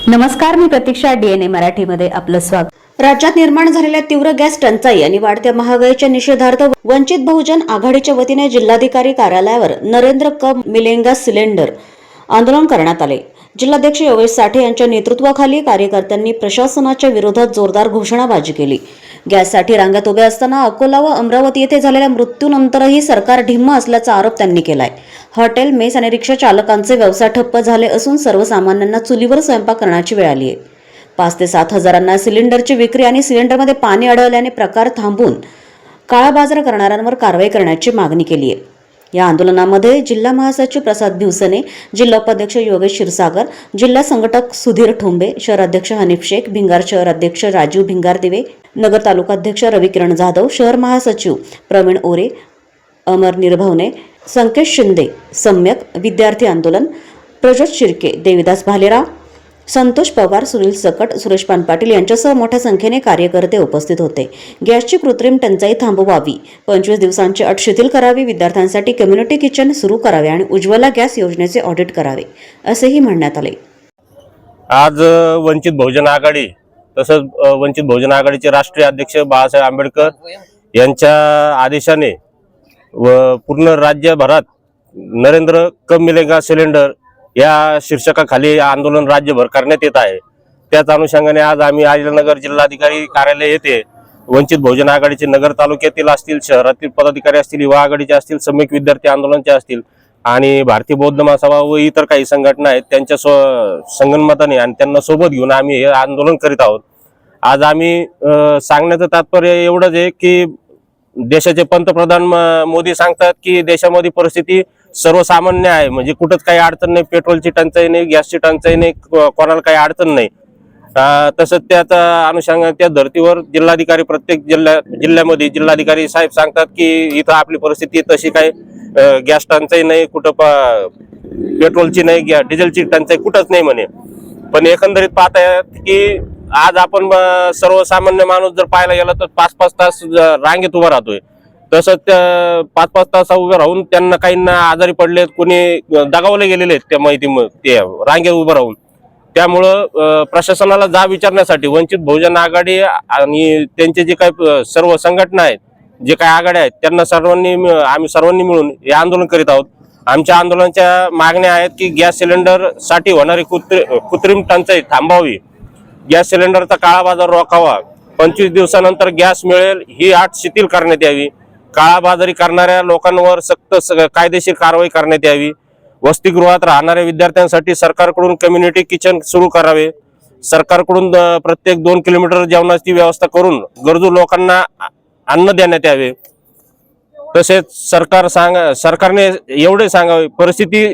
नमस्कार, मी प्रतीक्षा. DNA मराठीमध्ये आपलं स्वागत. राज्यात निर्माण झालेल्या तीव्र गॅस टंचाई आणि वाढत्या महागाईच्या निषेधार्थ वंचित बहुजन आघाडीच्या वतीने जिल्हाधिकारी कार्यालयावर नरेंद्र कप मिलेंगा सिलेंडर आंदोलन करण्यात आले. जिल्हाध्यक्ष योगेश साठे यांच्या नेतृत्वाखाली कार्यकर्त्यांनी प्रशासनाच्या विरोधात जोरदार घोषणाबाजी केली. गॅससाठी रांगेत उभे असताना अकोला व अमरावती येथे झालेल्या मृत्यूनंतरही सरकार ढिम्म असल्याचा आरोप त्यांनी केलाय. हॉटेल, मेस आणि रिक्षा चालकांचे व्यवसाय ठप्प झाले असून सर्वसामान्यांना चुलीवर स्वयंपाक करण्याची वेळ आली आहे. 5 ते 7 हजारांना सिलेंडरची विक्री आणि सिलेंडरमध्ये पाणी अडवल्याने प्रकार थांबवून काळाबाजार करणाऱ्यांवर कारवाई करण्याची मागणी केली आहे. या आंदोलनामध्ये जिल्हा महासचिव प्रसाद भिवसने, जिल्हा उपाध्यक्ष योगेश क्षीरसागर, जिल्हा संघटक सुधीर ठोंबे, शहराध्यक्ष हनीफ शेख, भिंगार शहर अध्यक्ष राजीव भिंगारदिवे, नगर तालुकाध्यक्ष रविकिरण जाधव, शहर महासचिव प्रवीण ओरे, अमर निर्भवने, संकेश शिंदे, सम्यक, विद्यार्थी आंदोलन, प्रज्योत शिर्के, देविदास भालेराव, संतोष पवार, सुनील सकट, सुरेश पानपाटील यांच्यासह मोठ्या संख्येने कार्यकर्ते उपस्थित होते. गॅसची कृत्रिम टंचाई थांबवावी, 25 दिवसांची अट शिथिल करावी, विद्यार्थ्यांसाठी कम्युनिटी किचन सुरू करावे आणि उज्ज्वला गॅस योजनेचे ऑडिट करावे, असेही म्हणण्यात आले. आज वंचित बहुजन आघाडी तसंच वंचित बहुजन आघाडीचे राष्ट्रीय अध्यक्ष बाळासाहेब आंबेडकर यांच्या आदेशाने व पूर्ण राज्यभरात नरेंद्र कप मिलेगा सिलेंडर या शीर्षकाखाली आंदोलन राज्यभर करण्यात येत आहे. त्याच अनुषंगाने आज आम्ही अहिल्यानगर जिल्हाधिकारी कार्यालय येथे वंचित बहुजन आघाडीचे नगर तालुक्यातील असतील, शहरातील पदाधिकारी असतील, युवा आघाडीचे असतील, सम्यक विद्यार्थी आंदोलनाचे असतील आणि भारतीय बौद्ध महासभा व इतर काही संघटना आहेत त्यांच्या संगनमताने आणि त्यांना सोबत घेऊन आम्ही हे आंदोलन करीत आहोत. आज आम्ही सांगण्याचं तात्पर्य एवढंच आहे की देशाचे पंतप्रधान मोदी सांगतात की देशामध्ये परिस्थिती सर्वसामान्य आहे, म्हणजे कुठंच काही अडचण नाही, पेट्रोलची टंचाई नाही, गॅसची टंचाई नाही, कोणाला काही अडचण नाही. तसंच त्याच्या अनुषंगाने त्या धर्तीवर जिल्हाधिकारी प्रत्येक जिल्ह्यामध्ये जिल्हाधिकारी साहेब सांगतात की इथं आपली परिस्थिती तशी काही गॅस टंचाई नाही, कुठं पेट्रोलची नाही, डिझेलची टंचाई कुठंच नाही म्हणे. पण एकंदरीत पाहता की आज आपण सर्वसामान्य माणूस जर पाहायला गेला तर 5-5 तास रांगेत उभा राहतोय. तसंच 5-5 तास उभे राहून त्यांना काहींना आजारी पडलेत, कोणी दगावले गेलेले आहेत त्या माहिती रांगेत उभं राहून. त्यामुळं प्रशासनाला जाब विचारण्यासाठी वंचित बहुजन आघाडी आणि त्यांचे जे काही सर्व संघटना आहेत, जे काही आघाड्या आहेत, त्यांना आम्ही सर्वांनी मिळून हे आंदोलन करीत आहोत. आमच्या आंदोलनाच्या मागण्या आहेत की गॅस सिलेंडर साठी होणारी कृत्रिम टंचाई थांबवावी, गॅस सिलेंडरचा काळा बाजार रोखावा, 25 दिवसानंतर गॅस मिळेल ही अट शिथिल करण्यात यावी, काळाबाजारी करणाऱ्या लोकांवर सक्त कायदेशीर कारवाई करण्यात यावी, वसतिगृहात राहणाऱ्या विद्यार्थ्यांसाठी सरकारकडून कम्युनिटी किचन सुरू करावे, सरकारकडून प्रत्येक 2 किलोमीटर जेवणाची व्यवस्था करून गरजू लोकांना अन्न देण्यात यावे. तसेच सरकारने एवढे सांगावे परिस्थिती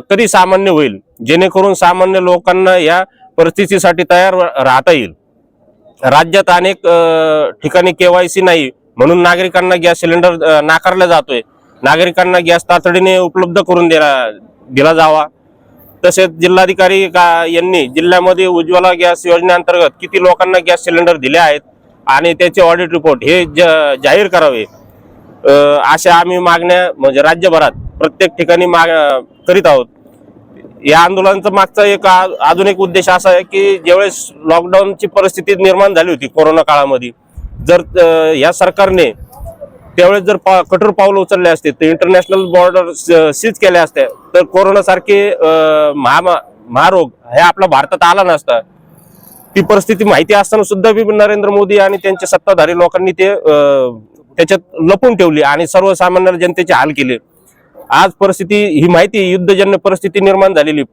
कधी सामान्य होईल जेणेकरून सामान्य लोकांना या परिस्थितीसाठी तयार राहता येईल. राज्यात अनेक ठिकाणी KYC नाही म्हणून नागरिकांना गॅस सिलेंडर नाकारला जातोय. नागरिकांना गॅस तातडीने उपलब्ध करून दिला जावा. तसेच जिल्हाधिकारी यांनी जिल्ह्यामध्ये उज्ज्वला गॅस योजनेअंतर्गत किती लोकांना गॅस सिलेंडर दिले आहेत आणि त्याचे ऑडिट रिपोर्ट हे जाहीर करावे. अशा आम्ही मागण्या म्हणजे राज्यभरात प्रत्येक ठिकाणी करीत आहोत. या आंदोलनाचा मागचा एक अजून एक उद्देश असा आहे की ज्यावेळेस लॉकडाऊनची परिस्थिती निर्माण झाली होती कोरोना काळामध्ये, जर या सरकारने त्यावेळेस जर कठोर पावलं उचलले असते तर इंटरनॅशनल बॉर्डर सीज केल्या असत्या तर कोरोना सारखे महारोग हे आपल्या भारतात आला नसता. ती परिस्थिती माहिती असताना सुद्धा नरेंद्र मोदी आणि त्यांचे सत्ताधारी लोकांनी त्याच्यात लपून ठेवली आणि सर्वसामान्य जनतेचे हाल केले. आज परिस्थिती ही माहिती युद्धजन्य परिस्थिती निर्माण झालेली,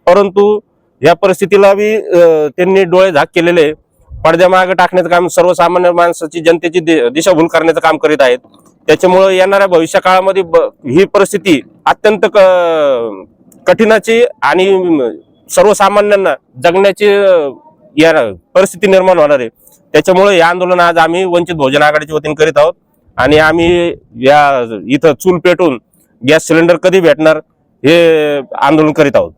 परंतु या परिस्थितीला बी त्यांनी डोळे झाक केलेले, पडद्यामागे टाकण्याचं काम, सर्वसामान्य माणसाची जनतेची दिशाभूल करण्याचं काम करीत आहेत. त्याच्यामुळे येणाऱ्या भविष्य काळामध्ये ही परिस्थिती अत्यंत कठीणाची आणि सर्वसामान्यांना जगण्याची या परिस्थिती निर्माण होणार आहे. त्याच्यामुळे हे आंदोलन आज आम्ही वंचित बहुजन आघाडीच्या वतीने करीत आहोत आणि आम्ही इथं चूल पेटून गॅस सिलेंडर कधी भेटणार हे आंदोलन करीत आहोत.